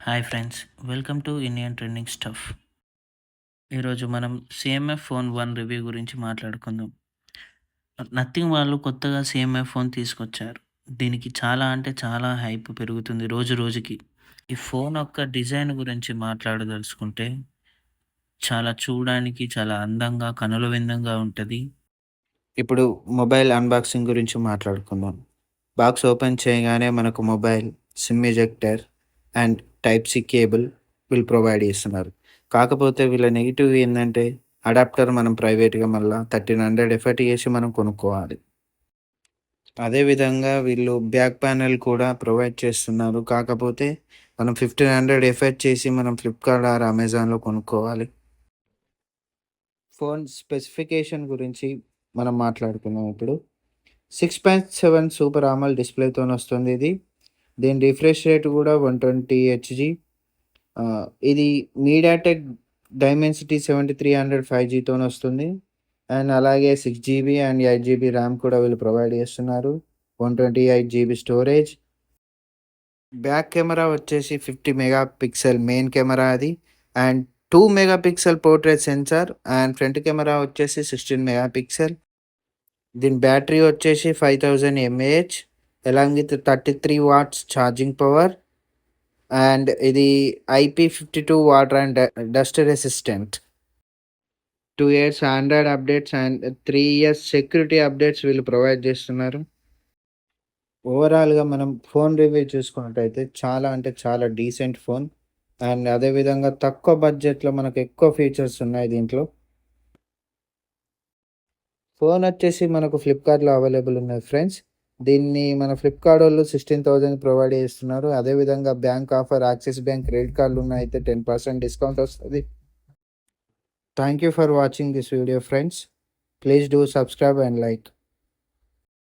Hi friends, welcome to Indian trending stuff. ఈరోజు మనం CMF phone 1 review గురించి మాట్లాడుకుందాం. నథింగ్ వాళ్ళు కొత్తగా సిఎంఎఫ్ ఫోన్ తీసుకొచ్చారు. దీనికి చాలా అంటే చాలా హైప్ పెరుగుతుంది రోజు రోజుకి. ఈ ఫోన్ యొక్క డిజైన్ గురించి మాట్లాడదలుచుకుంటే చాలా చూడడానికి చాలా అందంగా, కనుల విందంగా ఉంటది. ఇప్పుడు మొబైల్ అన్బాక్సింగ్ గురించి మాట్లాడుకుందాం. బాక్స్ ఓపెన్ చేయగానే మనకు mobile, SIM ejector and type C cable వీళ్ళు ప్రొవైడ్ చేస్తున్నారు. కాకపోతే వీళ్ళ నెగెటివ్ ఏందంటే అడాప్టర్ మనం ప్రైవేట్‌గా మళ్ళా 1300 ఎఫర్ట్ చేసి మనం కొనుక్కోవాలి. అదే విధంగా వీళ్ళు బ్యాక్ ప్యానెల్ కూడా ప్రొవైడ్ చేస్తున్నారు. కాకపోతే మనం 1500 ఎఫర్ట్ చేసి మనం ఫ్లిప్‌కార్ట్ ఆర్ అమెజాన్‌లో కొనుక్కోవాలి. ఫోన్ స్పెసిఫికేషన్ గురించి మనం మాట్లాడుకుందాం ఇప్పుడు. 6.7 సూపర్ AMOLED డిస్‌ప్లేతోనొస్తుంది ఇది. దీని రిఫ్రెష్ రేట్ కూడా 120 హెచ్‌జీ. ఇది మీడియాటెక్ డైమెన్సిటీ 7300 5Gతోనొస్తుంది. అండ్ అలాగే 6 జీబీ అండ్ 8 జీబీ ర్యామ్ కూడా వీళ్ళు ప్రొవైడ్ చేస్తున్నారు. 128 జీబీ స్టోరేజ్. బ్యాక్ కెమెరా వచ్చేసి 50 మెగా పిక్సెల్ మెయిన్ కెమెరా అది. And 2 megapixel portrait sensor. And front camera వచ్చేసి 16 మెగా పిక్సెల్. దీని బ్యాటరీ వచ్చేసి 5000 mAh along with 33 watts charging power. And ఇది IP52 water and dust resistant. 2 years Android updates and 3 years security updates వీళ్ళు provide చేస్తున్నారు. ఓవరాల్‌గా మనం phone review చూసుకున్నట్టయితే చాలా అంటే చాలా డీసెంట్ ఫోన్. అండ్ అదే విధంగా తక్కువ బడ్జెట్‌లో మనకు ఎక్కువ ఫీచర్స్ ఉన్నాయి దీంట్లో. ఫోన్ వచ్చేసి మనకు ఫ్లిప్‌కార్ట్‌లో అవైలబుల్ ఉన్నది ఫ్రెండ్స్. దీన్ని మన ఫ్లిప్‌కార్ట్ వోళ్ళు 16,000 ప్రొవైడ్ చేస్తున్నారు. అదే విధంగా bank offer axis bank credit కార్డ్‌లు ఉన్నయితే 10% డిస్కౌంట్ వస్తది. Thank you for watching this video friends. Please do subscribe and like.